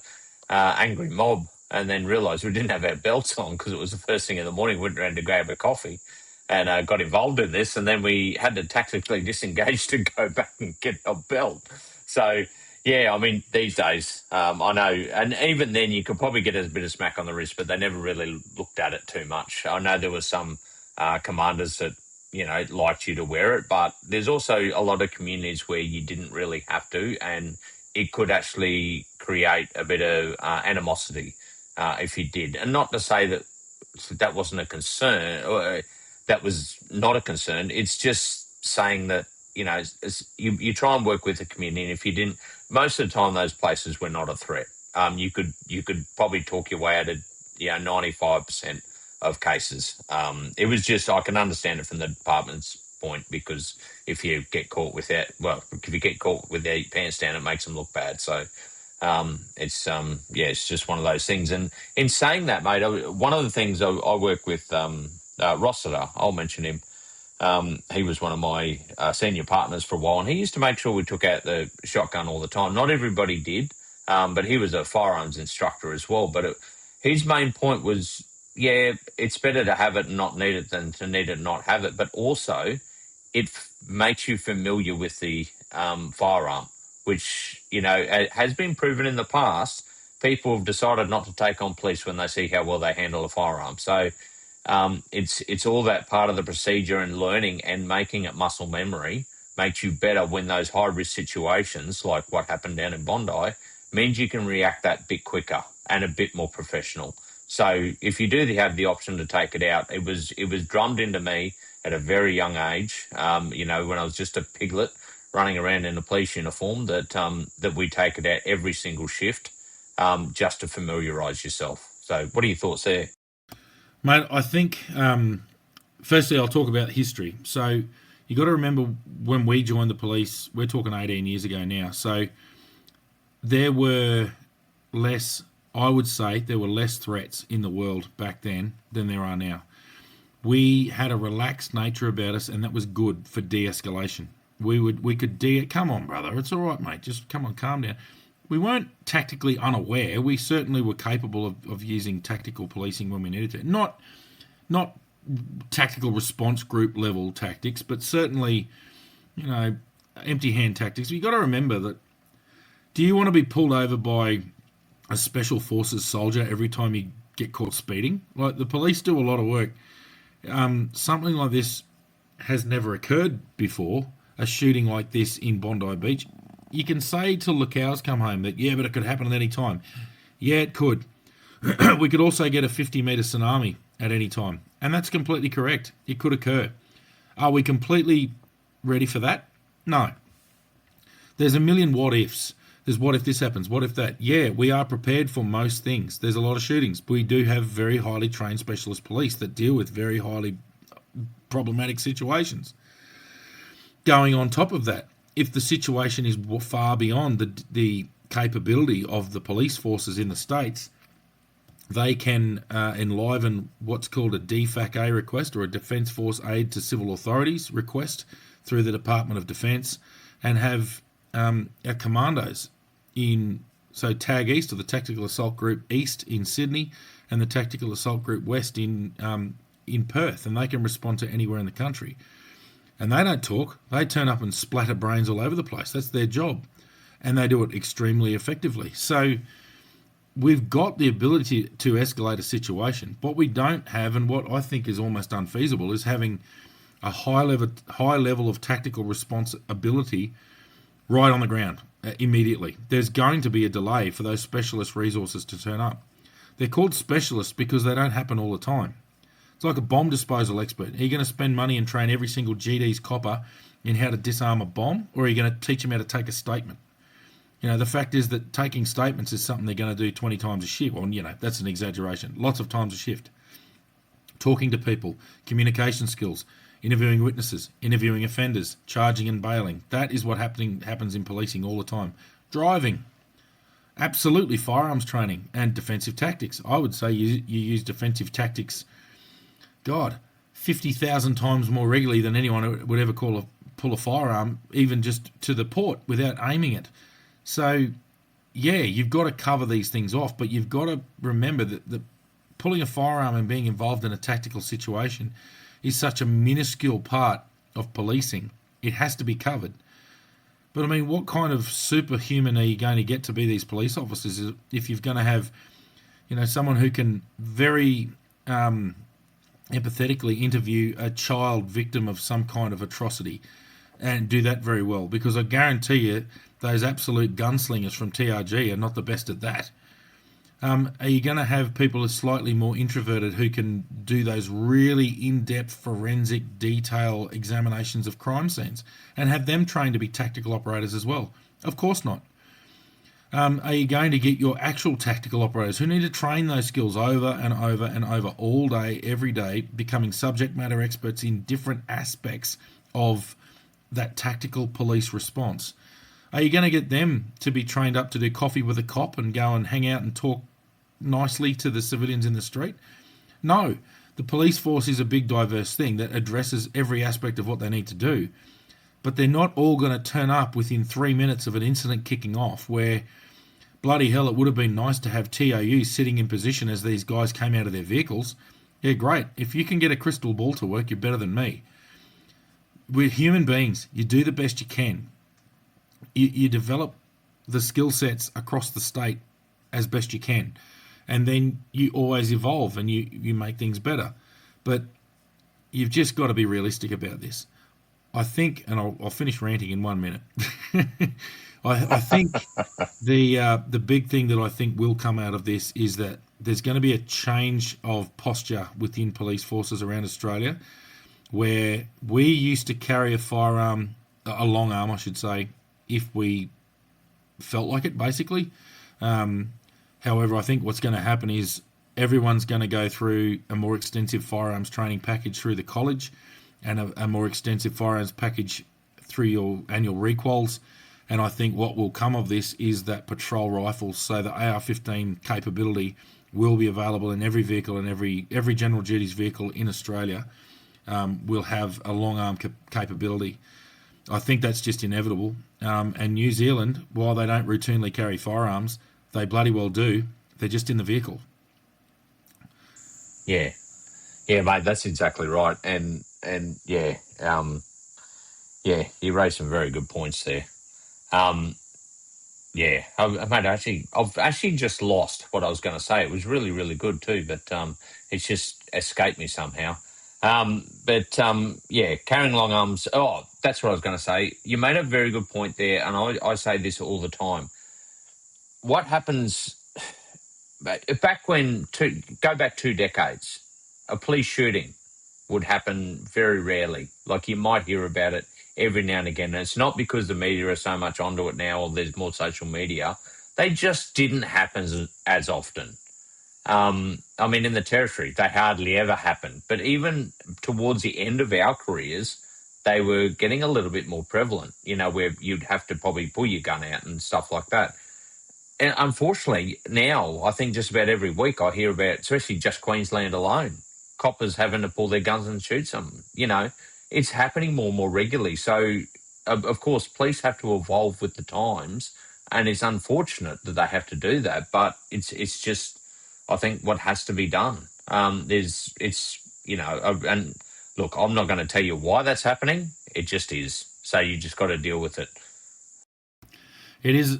angry mob, and then realised we didn't have our belts on because it was the first thing in the morning. We went around to grab a coffee, and got involved in this, and then we had to tactically disengage to go back and get our belt. So, yeah, I mean, these days, I know, and even then you could probably get a bit of smack on the wrist, but they never really looked at it too much. I know there were some commanders that, liked you to wear it, but there's also a lot of communities where you didn't really have to, and it could actually create a bit of animosity if you did. And not to say that wasn't a concern, or that was not a concern. It's just saying that, you try and work with the community, and if you didn't, most of the time those places were not a threat. You could probably talk your way out of 95% of cases. It was just, I can understand it from the department's point, because if you get caught without your pants down, it makes them look bad. So it's just one of those things. And in saying that, mate, one of the things I work with Rossiter, I'll mention him. He was one of my senior partners for a while, and he used to make sure we took out the shotgun all the time. Not everybody did, but he was a firearms instructor as well. But his main point was, yeah, it's better to have it and not need it than to need it and not have it. But also, it makes you familiar with the firearm, which, has been proven in the past. People have decided not to take on police when they see how well they handle a firearm. So it's all that part of the procedure and learning and making it muscle memory makes you better when those high risk situations, like what happened down in Bondi, means you can react that bit quicker and a bit more professional. So if you do have the option to take it out, it was drummed into me at a very young age. When I was just a piglet running around in a police uniform, that we take it out every single shift, just to familiarise yourself. So what are your thoughts there? Mate, I think, firstly, I'll talk about history. So You got to remember when we joined the police, we're talking 18 years ago now. So there were less, I would say, there were less threats in the world back then than there are now. We had a relaxed nature about us, and that was good for de-escalation. We could come on, brother, it's all right, mate, just come on, calm down. We weren't tactically unaware. We certainly were capable of using tactical policing when we needed to. Not tactical response group level tactics, but certainly, empty hand tactics. You've got to remember that, do you want to be pulled over by a special forces soldier every time you get caught speeding? Like, the police do a lot of work. Something like this has never occurred before, a shooting like this in Bondi Beach. You can say till the cows come home that, yeah, but it could happen at any time. Yeah, it could. We could also get a 50-metre tsunami at any time. And that's completely correct. It could occur. Are we completely ready for that? No. There's a million what ifs. There's what if this happens, what if that. Yeah, we are prepared for most things. There's a lot of shootings. We do have very highly trained specialist police that deal with very highly problematic situations. Going on top of that, if the situation is far beyond the capability of the police forces in the States, they can enliven what's called a DFAC-A request, or a Defence Force Aid to Civil Authorities request, through the Department of Defence, and have our commandos so TAG East, or the Tactical Assault Group East in Sydney, and the Tactical Assault Group West in Perth, and they can respond to anywhere in the country. And they don't talk. They turn up and splatter brains all over the place. That's their job. And they do it extremely effectively. So we've got the ability to escalate a situation. What we don't have, and what I think is almost unfeasible, is having a high level of tactical response ability right on the ground immediately. There's going to be a delay for those specialist resources to turn up. They're called specialists because they don't happen all the time. It's like a bomb disposal expert. Are you going to spend money and train every single GD's copper in how to disarm a bomb, or are you going to teach them how to take a statement? The fact is that taking statements is something they're going to do 20 times a shift. Well, that's an exaggeration. Lots of times a shift. Talking to people, communication skills, interviewing witnesses, interviewing offenders, charging and bailing. That is what happens in policing all the time. Driving. Absolutely, firearms training and defensive tactics. I would say you use defensive tactics, 50,000 times more regularly than anyone would ever pull a firearm, even just to the port, without aiming it. So, yeah, you've got to cover these things off, but you've got to remember that pulling a firearm and being involved in a tactical situation is such a minuscule part of policing. It has to be covered. But I mean, what kind of superhuman are you going to get to be these police officers if you're going to have, someone who can very empathetically interview a child victim of some kind of atrocity and do that very well? Because I guarantee you, those absolute gunslingers from TRG are not the best at that. Are you going to have people who are slightly more introverted who can do those really in-depth forensic detail examinations of crime scenes and have them trained to be tactical operators as well? Of course not. Are you going to get your actual tactical operators who need to train those skills over and over and over all day, every day, becoming subject matter experts in different aspects of that tactical police response? Are you going to get them to be trained up to do coffee with a cop and go and hang out and talk nicely to the civilians in the street? No. The police force is a big, diverse thing that addresses every aspect of what they need to do. But they're not all going to turn up within 3 minutes of an incident kicking off where, bloody hell, it would have been nice to have TOUs sitting in position as these guys came out of their vehicles. Yeah, great. If you can get a crystal ball to work, you're better than me. We're human beings. You do the best you can. You develop the skill sets across the state as best you can. And then you always evolve and you make things better. But you've just got to be realistic about this. I think, and I'll finish ranting in 1 minute. I think the big thing that I think will come out of this is that there's going to be a change of posture within police forces around Australia, where we used to carry a firearm, a long arm, I should say, if we felt like it, basically. However, I think what's going to happen is everyone's going to go through a more extensive firearms training package through the college, and a more extensive firearms package through your annual requals. And I think what will come of this is that patrol rifles, so the AR-15 capability, will be available in every vehicle, and every general duties vehicle in Australia will have a long arm capability. I think that's just inevitable. And New Zealand, while they don't routinely carry firearms, they bloody well do. They're just in the vehicle. Yeah, yeah, mate, that's exactly right. And yeah, yeah, you raised some very good points there. Yeah, mate, I've actually just lost what I was going to say. It was really, really good too, but it's just escaped me somehow. Yeah, carrying long arms. Oh, that's what I was going to say. You made a very good point there, and I say this all the time. What happens back when? Go back 2 decades, a police shooting would happen very rarely. Like, you might hear about it every now and again. And it's not because the media are so much onto it now or there's more social media. They just didn't happen as often. I mean, in the Territory, they hardly ever happened. But even towards the end of our careers, they were getting a little bit more prevalent, where you'd have to probably pull your gun out and stuff like that. And unfortunately, now, I think just about every week I hear about, especially just Queensland alone, coppers having to pull their guns and shoot someone. It's happening more and more regularly. So, of course, police have to evolve with the times, and it's unfortunate that they have to do that. But it's just, I think, what has to be done. And look, I'm not going to tell you why that's happening. It just is. So you just got to deal with it. It is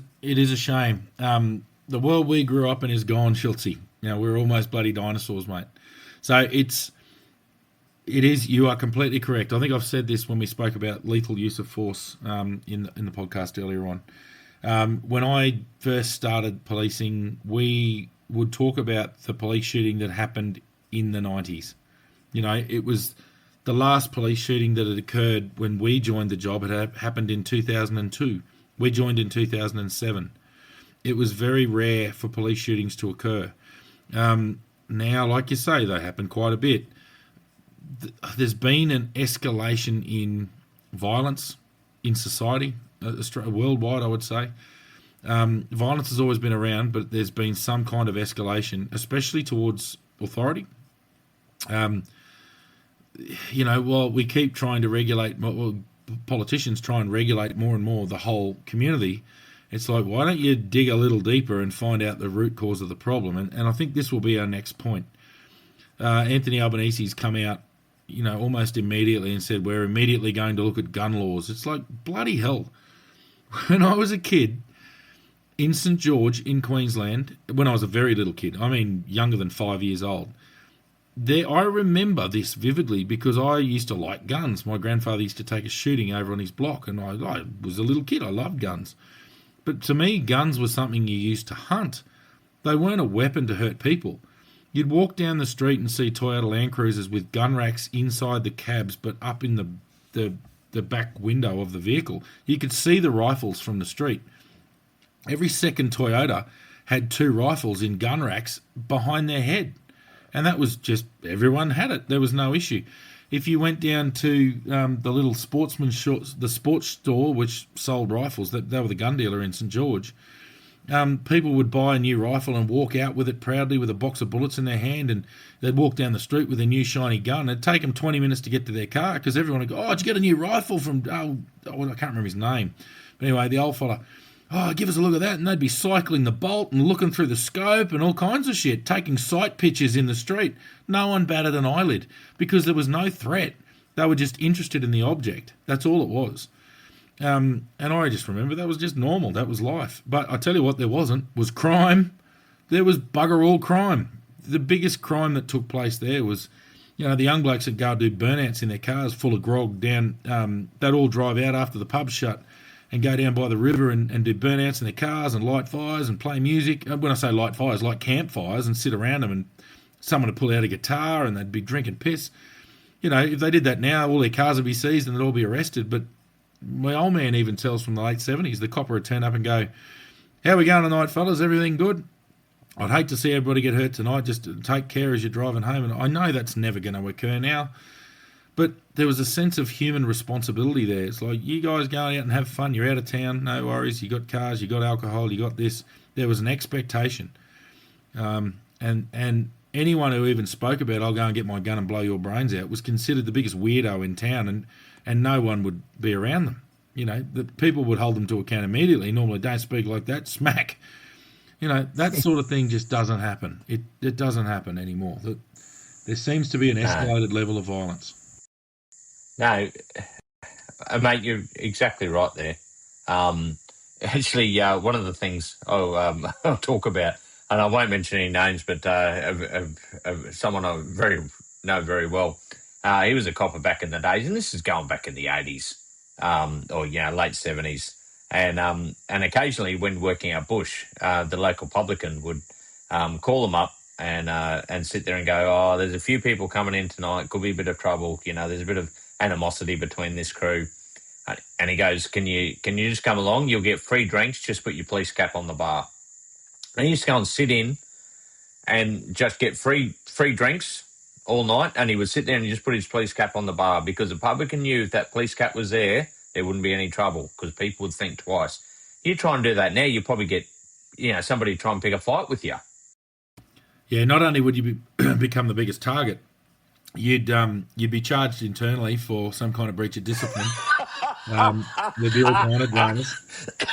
a shame. The world we grew up in is gone, Schultzy. We're almost bloody dinosaurs, mate. So it is. You are completely correct. I think I've said this when we spoke about lethal use of force in the podcast earlier on. When I first started policing, we would talk about the police shooting that happened in the 90s. It was the last police shooting that had occurred when we joined the job. It had happened in 2002. We joined in 2007. It was very rare for police shootings to occur. Now, like you say, they happen quite a bit. There's been an escalation in violence in society, worldwide, I would say. Violence has always been around, but there's been some kind of escalation, especially towards authority. While we keep trying to regulate, politicians try and regulate more and more the whole community, it's like, why don't you dig a little deeper and find out the root cause of the problem? And I think this will be our next point. Anthony Albanese's come out, almost immediately and said, we're immediately going to look at gun laws. It's like, bloody hell. When I was a kid in St. George in Queensland, when I was a very little kid, I mean younger than 5 years old, I remember this vividly because I used to like guns. My grandfather used to take us shooting over on his block, and I was a little kid. I loved guns. But to me, guns were something you used to hunt. They weren't a weapon to hurt people. You'd walk down the street and see Toyota Land Cruisers with gun racks inside the cabs, but up in the back window of the vehicle. You could see the rifles from the street. Every second Toyota had 2 rifles in gun racks behind their head. And that was just, everyone had it. There was no issue. If you went down to the little the sports store, which sold rifles, they were the gun dealer in St. George, people would buy a new rifle and walk out with it proudly with a box of bullets in their hand, and they'd walk down the street with a new shiny gun. It'd take them 20 minutes to get to their car because everyone would go, oh, did you get a new rifle from, I can't remember his name. But anyway, the old fella, oh, give us a look at that. And they'd be cycling the bolt and looking through the scope and all kinds of shit, taking sight pictures in the street. No one batted an eyelid because there was no threat. They were just interested in the object. That's all it was. And I just remember that was just normal. That was life. But I tell you what there wasn't was crime. There was bugger all crime. The biggest crime that took place there was, the young blokes that go do burnouts in their cars full of grog down, they'd all drive out after the pub's shut and go down by the river and do burnouts in their cars and light fires and play music. When I say light fires, like campfires, and sit around them, and someone would pull out a guitar and they'd be drinking piss. If they did that now, all their cars would be seized and they'd all be arrested. But my old man even tells from the late 70s, the copper would turn up and go, how are we going tonight, fellas? Everything good? I'd hate to see everybody get hurt tonight. Just take care as you're driving home. And I know that's never going to occur now. But there was a sense of human responsibility there. It's like, you guys go out and have fun. You're out of town, no worries. You got cars, you got alcohol, you got this. There was an expectation, and anyone who even spoke about, I'll go and get my gun and blow your brains out, was considered the biggest weirdo in town, and no one would be around them. The people would hold them to account immediately. Normally, don't speak like that, smack. That sort of thing just doesn't happen. It doesn't happen anymore. There seems to be an escalated level of violence. No, mate, you're exactly right there. Actually, one of the things I'll talk about, and I won't mention any names, but someone I know very well. He was a copper back in the days, and this is going back in the 80s, or late 70s. And occasionally, when working out bush, the local publican would call them up and sit there and go, "Oh, there's a few people coming in tonight. Could be a bit of trouble. There's a bit of animosity between this crew." And he goes, "Can you just come along? You'll get free drinks. Just put your police cap on the bar." And he used to go and sit in and just get free drinks all night. And he would sit there and just put his police cap on the bar, because the publican knew if that police cap was there wouldn't be any trouble, because people would think twice. You try and do that now, you probably get somebody try and pick a fight with you. Yeah, not only would you become the biggest target, you'd be charged internally for some kind of breach of discipline. There'd be all kind of dramas.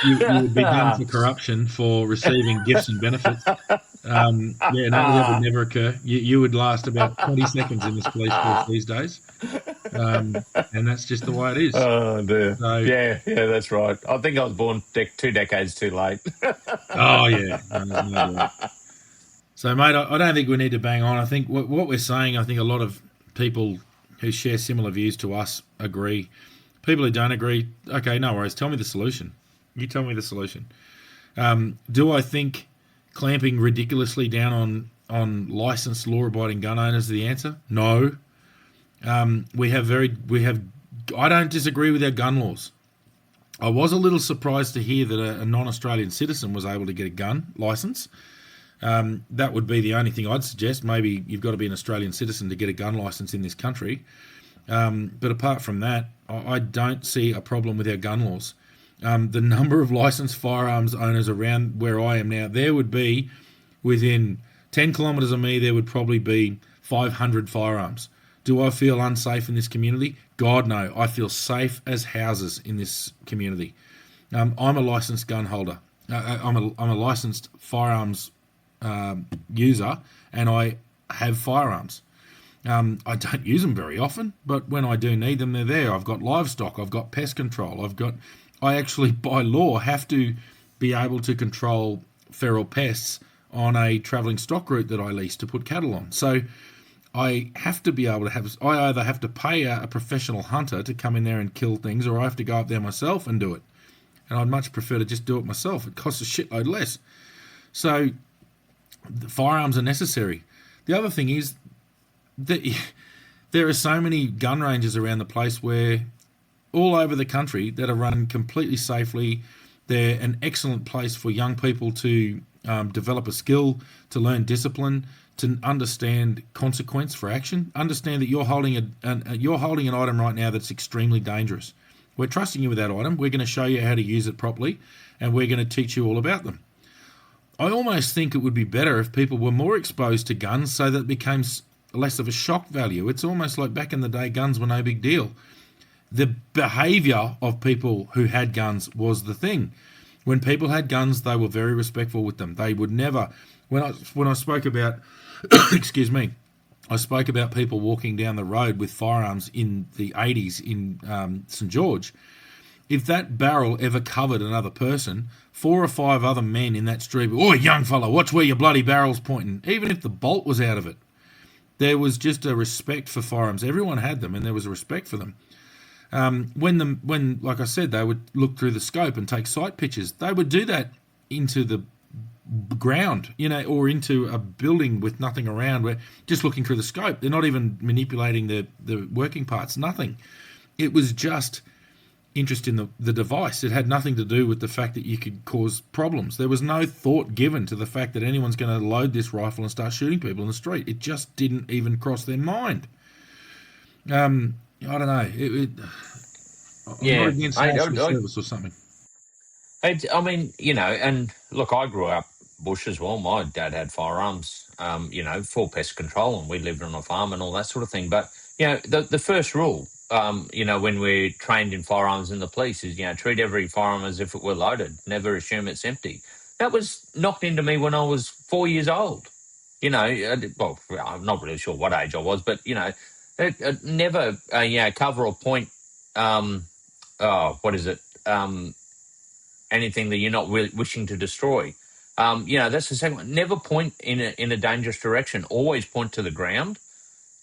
You would be done for corruption for receiving gifts and benefits. That would never occur. You would last about 20 seconds in this police force these days. And that's just the way it is. Oh, dear. So, yeah, that's right. I think I was born 2 decades too late. Oh, yeah. No. So, mate, I don't think we need to bang on. I think what we're saying, I think a lot of people who share similar views to us agree. People who don't agree, okay, no worries. Tell me the solution. You tell me the solution. Do I think clamping ridiculously down on licensed, law-abiding gun owners is the answer? No. I don't disagree with our gun laws. I was a little surprised to hear that a non-Australian citizen was able to get a gun license. That would be the only thing I'd suggest. Maybe you've got to be an Australian citizen to get a gun license in this country. But apart from that, I don't see a problem with our gun laws. The number of licensed firearms owners around where I am now, there would be, within 10 kilometres of me, there would probably be 500 firearms. Do I feel unsafe in this community? God, no. I feel safe as houses in this community. I'm a licensed gun holder. I'm a licensed firearms user, and I have firearms. I don't use them very often, but when I do need them, they're there. I've got livestock. I've got pest control. I actually, by law, have to be able to control feral pests on a travelling stock route that I lease to put cattle on. So I have to be able to I either have to pay a professional hunter to come in there and kill things, or I have to go up there myself and do it. And I'd much prefer to just do it myself. It costs a shitload less. So the firearms are necessary. The other thing is that there are so many gun ranges around the place where all over the country that are run completely safely. They're an excellent place for young people to develop a skill, to learn discipline, to understand consequence for action. Understand that you're holding an item right now that's extremely dangerous. We're trusting you with that item. We're going to show you how to use it properly, and we're going to teach you all about them. I almost think it would be better if people were more exposed to guns so that it became less of a shock value. It's almost like back in the day, guns were no big deal. The behaviour of people who had guns was the thing. When people had guns, they were very respectful with them. They would never... When I spoke about... excuse me. I spoke about people walking down the road with firearms in the 80s in St. George. If that barrel ever covered another person, 4 or 5 other men in that street, "Oi, young fella, watch where your bloody barrel's pointing," even if the bolt was out of it. There was just a respect for firearms. Everyone had them, and there was a respect for them. When, like I said, they would look through the scope and take sight pictures, they would do that into the ground, or into a building with nothing around, where just looking through the scope. They're not even manipulating the working parts, nothing. It was just interest in the device. It had nothing to do with the fact that you could cause problems. There was no thought given to the fact that anyone's going to load this rifle and start shooting people in the street. It just didn't even cross their mind. I don't know. I'm not Yeah, against national service or something. I mean, and look, I grew up bush as well. My dad had firearms, for pest control, and we lived on a farm and all that sort of thing. But, the first rule, when we're trained in firearms in the police is, treat every firearm as if it were loaded. Never assume it's empty. That was knocked into me when I was 4 years old. Well, I'm not really sure what age I was, but, never, cover or point, what is it? Anything that you're not wishing to destroy. That's the second one. Never point in a dangerous direction. Always point to the ground.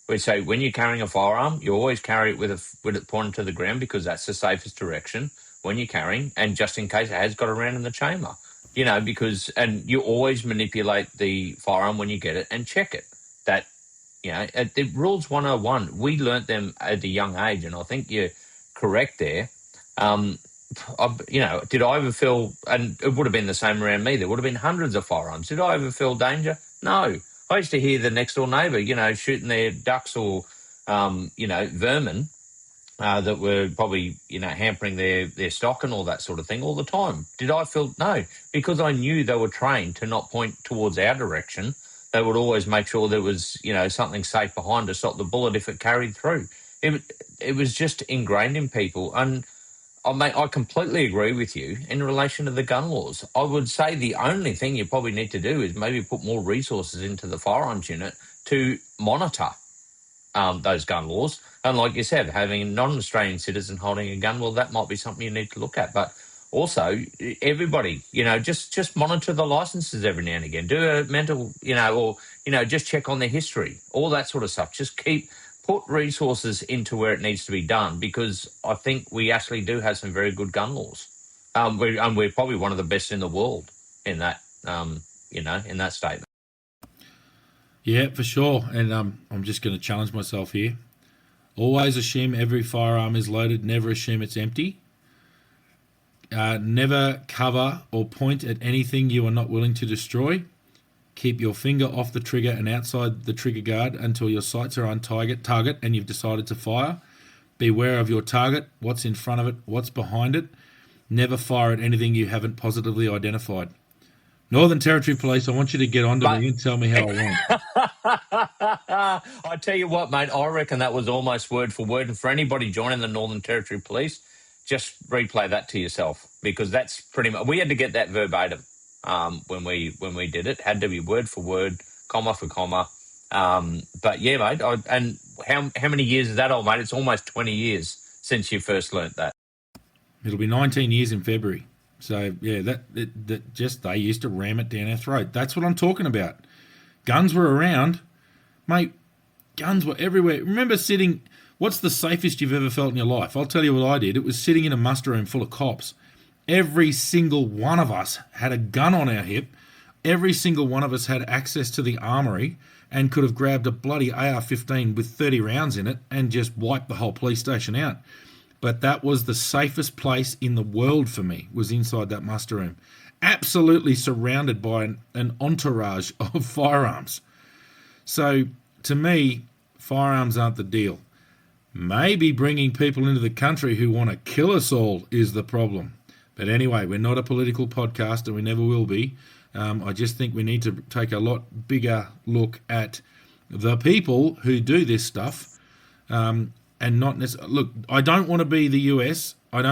We say when you're carrying a firearm, you always carry it with it pointed to the ground because that's the safest direction when you're carrying, and just in case it has got a round in the chamber. And you always manipulate the firearm when you get it and check it. That at the rules 101, we learnt them at a young age, and I think you're correct there. Did I ever feel, and it would have been the same around me, there would have been hundreds of firearms. Did I ever feel danger? No. I used to hear the next door neighbour, shooting their ducks or, vermin that were probably, hampering their stock and all that sort of thing all the time. Did I feel? No, because I knew they were trained to not point towards our direction. They would always make sure there was, something safe behind to stop the bullet if it carried through. It was just ingrained in people. And I completely agree with you in relation to the gun laws. I would say the only thing you probably need to do is maybe put more resources into the firearms unit to monitor those gun laws. And like you said, having a non-Australian citizen holding a gun, well, that might be something you need to look at. But also, everybody, just monitor the licenses every now and again. Do a mental, just check on their history, all that sort of stuff. Just put resources into where it needs to be done, because I think we actually do have some very good gun laws. We're probably one of the best in the world in that, in that statement. Yeah, for sure. And I'm just going to challenge myself here. Always assume every firearm is loaded. Never assume it's empty. Never cover or point at anything you are not willing to destroy. Keep your finger off the trigger and outside the trigger guard until your sights are on target and you've decided to fire. Beware of your target, what's in front of it, what's behind it. Never fire at anything you haven't positively identified. Northern Territory Police, I want you to get onto me and tell me how I went. I tell you what, mate, I reckon that was almost word for word. And for anybody joining the Northern Territory Police, just replay that to yourself, because that's pretty much, we had to get that verbatim. When we did it, had to be word for word, comma for comma. But yeah, mate. And how many years is that old, mate? It's almost 20 years since you first learnt that. It'll be 19 years in February. So yeah, that just they used to ram it down our throat. That's what I'm talking about. Guns were around, mate. Guns were everywhere. Remember sitting? What's the safest you've ever felt in your life? I'll tell you what I did. It was sitting in a muster room full of cops. Every single one of us had a gun on our hip. Every single one of us had access to the armory and could have grabbed a bloody AR-15 with 30 rounds in it and just wiped the whole police station out. But that was the safest place in the world for me, was inside that muster room. Absolutely surrounded by an entourage of firearms. So, to me, firearms aren't the deal. Maybe bringing people into the country who want to kill us all is the problem. But anyway, we're not a political podcast and we never will be. I just think we need to take a lot bigger look at the people who do this stuff and not necessarily... Look, I don't want to be the US. I've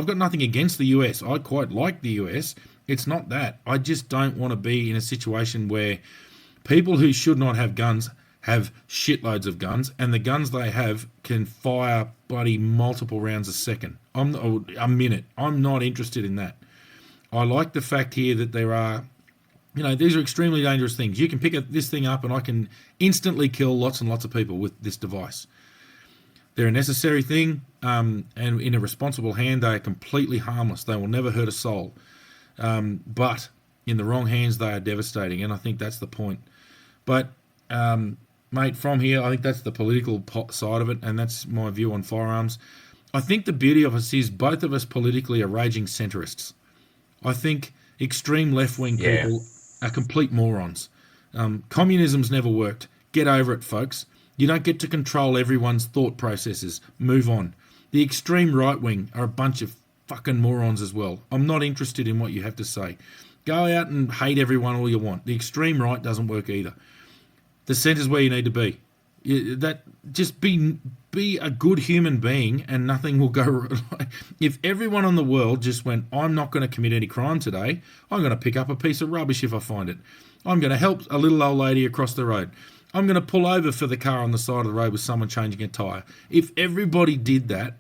got nothing against the US. I quite like the US. It's not that. I just don't want to be in a situation where people who should not have guns have shitloads of guns, and the guns they have can fire bloody multiple rounds a second. A minute. I'm not interested in that. I like the fact here that there are, these are extremely dangerous things. You can pick this thing up and I can instantly kill lots and lots of people with this device. They're a necessary thing, and in a responsible hand, they are completely harmless. They will never hurt a soul. But in the wrong hands, they are devastating, and I think that's the point. But, mate, from here, I think that's the political side of it, and that's my view on firearms. I think the beauty of us is both of us politically are raging centrists. I think extreme left-wing people are complete morons. Communism's never worked. Get over it, folks. You don't get to control everyone's thought processes. Move on. The extreme right wing are a bunch of fucking morons as well. I'm not interested in what you have to say. Go out and hate everyone all you want. The extreme right doesn't work either. The centre's where you need to be. Just be a good human being, and nothing will go wrong. If everyone in the world just went, I'm not going to commit any crime today, I'm going to pick up a piece of rubbish if I find it. I'm going to help a little old lady across the road. I'm going to pull over for the car on the side of the road with someone changing a tyre. If everybody did that,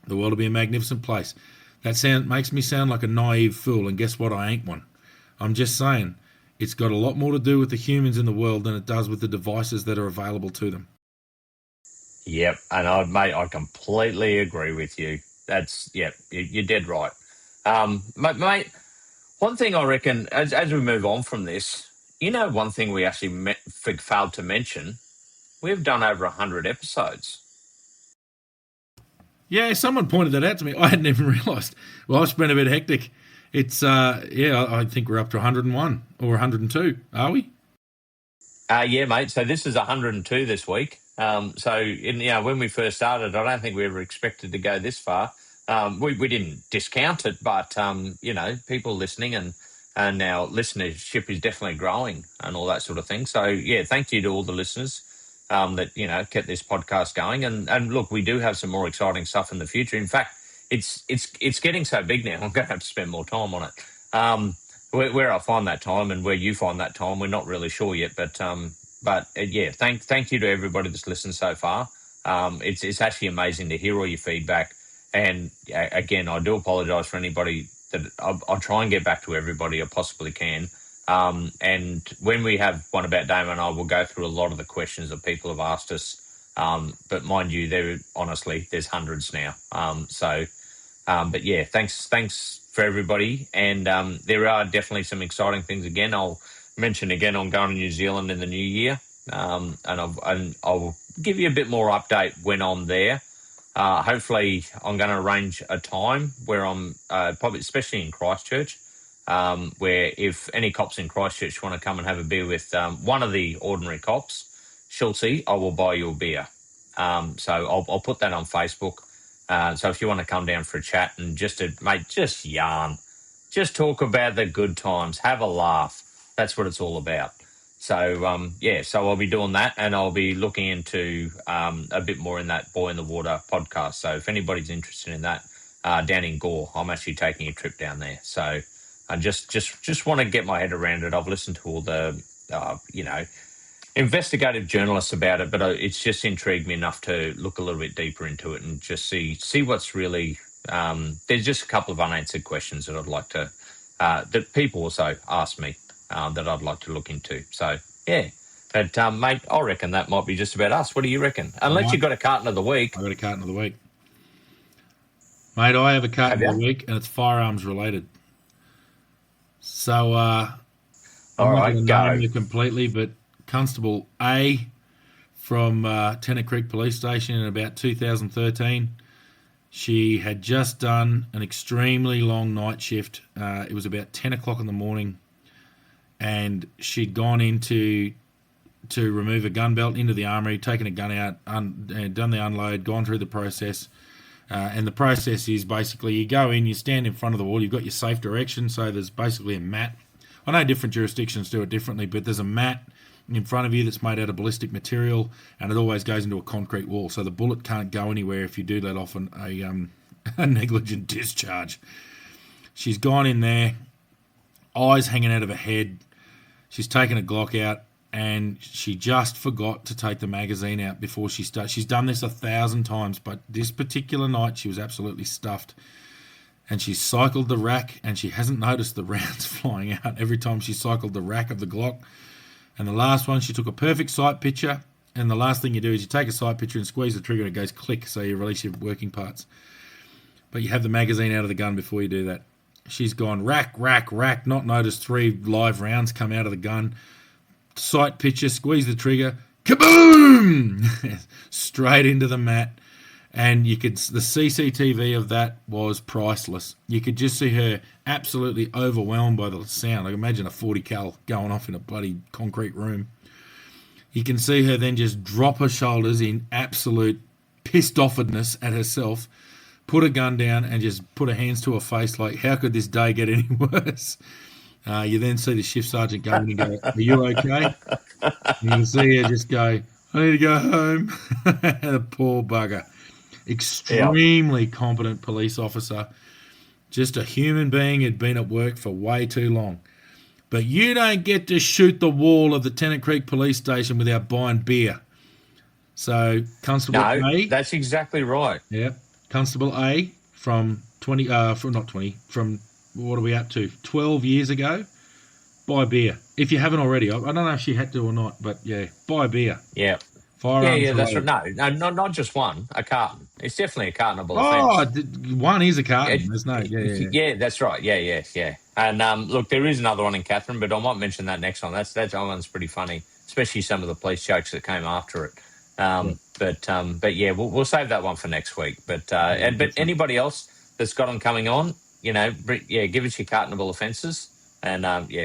the world would be a magnificent place. That makes me sound like a naive fool, and guess what? I ain't one. I'm just saying, it's got a lot more to do with the humans in the world than it does with the devices that are available to them. Yep, and I completely agree with you. You're dead right. Mate, one thing I reckon, as we move on from this, one thing we actually failed to mention, we've done over 100 episodes. Yeah, someone pointed that out to me. I hadn't even realised. Well, I've been a bit hectic. It's, I think we're up to 101 or 102, are we? Yeah, mate. So this is 102 this week. When we first started, I don't think we ever expected to go this far. We didn't discount it, but people listening and our listenership is definitely growing and all that sort of thing. So yeah, thank you to all the listeners that kept this podcast going. And look, we do have some more exciting stuff in the future. In fact, it's getting so big now. I'm going to have to spend more time on it. Where I find that time and where you find that time, we're not really sure yet. But thank you to everybody that's listened so far. It's actually amazing to hear all your feedback. And again, I do apologise for anybody that I'll try and get back to everybody I possibly can. And when we have one about Damon, I will go through a lot of the questions that people have asked us. But mind you, there's hundreds now. But yeah, thanks for everybody. And there are definitely some exciting things. Again, I'll mention again, I'm going to New Zealand in the new year. And I'll give you a bit more update when I'm there. Hopefully I'm going to arrange a time where I'm probably, especially in Christchurch, where if any cops in Christchurch want to come and have a beer with one of the ordinary cops, Schultzy, I will buy you a beer. So I'll put that on Facebook. So if you want to come down for a chat and just yarn, just talk about the good times, have a laugh. That's what it's all about. So, so I'll be doing that, and I'll be looking into a bit more in that Boy in the Water podcast. So if anybody's interested in that, down in Gore, I'm actually taking a trip down there. So I just want to get my head around it. I've listened to all the, investigative journalists about it, but it's just intrigued me enough to look a little bit deeper into it and just see what's really. There's just a couple of unanswered questions that I'd like to that people also ask me that I'd like to look into. So yeah, but mate, I reckon that might be just about us. What do you reckon? Unless you've got a carton of the week. I've got a carton of the week, mate. I have a carton of the week, and it's firearms related. So I'm not going to name you completely, but Constable A from Tennant Creek Police Station in about 2013. She had just done an extremely long night shift. It was about 10 o'clock in the morning, and she'd gone to remove a gun belt into the armory, taken a gun out, done the unload, gone through the process. And the process is basically you go in, you stand in front of the wall, you've got your safe direction, so there's basically a mat. I know different jurisdictions do it differently, but there's a mat in front of you that's made out of ballistic material, and it always goes into a concrete wall, so the bullet can't go anywhere if you do let off a negligent discharge. She's gone in there, eyes hanging out of her head. She's taken a Glock out, and she just forgot to take the magazine out before she starts. She's done this 1,000 times, but this particular night she was absolutely stuffed. And she cycled the rack, and she hasn't noticed the rounds flying out every time she cycled the rack of the Glock. And the last one, she took a perfect sight picture, and the last thing you do is you take a sight picture and squeeze the trigger, and it goes click, so you release your working parts. But you have the magazine out of the gun before you do that. She's gone rack, not noticed 3 live rounds come out of the gun. Sight picture, squeeze the trigger, kaboom! Straight into the mat. And the CCTV of that was priceless. You could just see her absolutely overwhelmed by the sound. Like imagine a 40 cal going off in a bloody concrete room. You can see her then just drop her shoulders in absolute pissed offedness at herself, put a gun down, and just put her hands to her face like, how could this day get any worse? You then see the shift sergeant go in and go, are you okay? And you can see her just go, I need to go home. The poor bugger. Yeah. Extremely competent police officer. Just a human being who'd been at work for way too long. But you don't get to shoot the wall of the Tennant Creek Police Station without buying beer. So Constable No, A, that's exactly right. yeah, Constable A from from what are we up to? 12 years ago. Buy beer if you haven't already. I don't know if she had to or not, but yeah, buy beer. Yeah. Firearms That's right. related. No, not just one, a carton. It's definitely a cartonable Oh, offence. one is a carton. It, There's no, yeah, that's right. Yeah. And look, there is another one in Catherine, but I might mention that next one. That one's pretty funny, especially some of the police jokes that came after it. yeah. But yeah, we'll save that one for next week. But anybody else that's got them coming on, give us your cartonable offences, and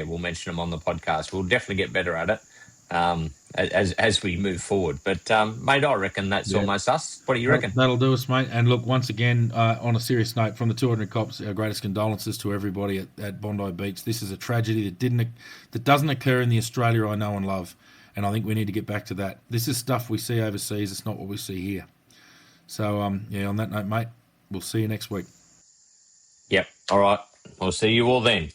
we'll mention them on the podcast. We'll definitely get better at it as we move forward. But mate, I reckon that's almost us. What do you reckon? That'll do us, mate. And look, once again, on a serious note, from the 200 cops, our greatest condolences to everybody at Bondi Beach. This is a tragedy that doesn't occur in the Australia I know and love, and I think we need to get back to that. This is stuff we see overseas. It's not what we see here. So, on that note, mate, we'll see you next week. Yep. All right. We'll see you all then.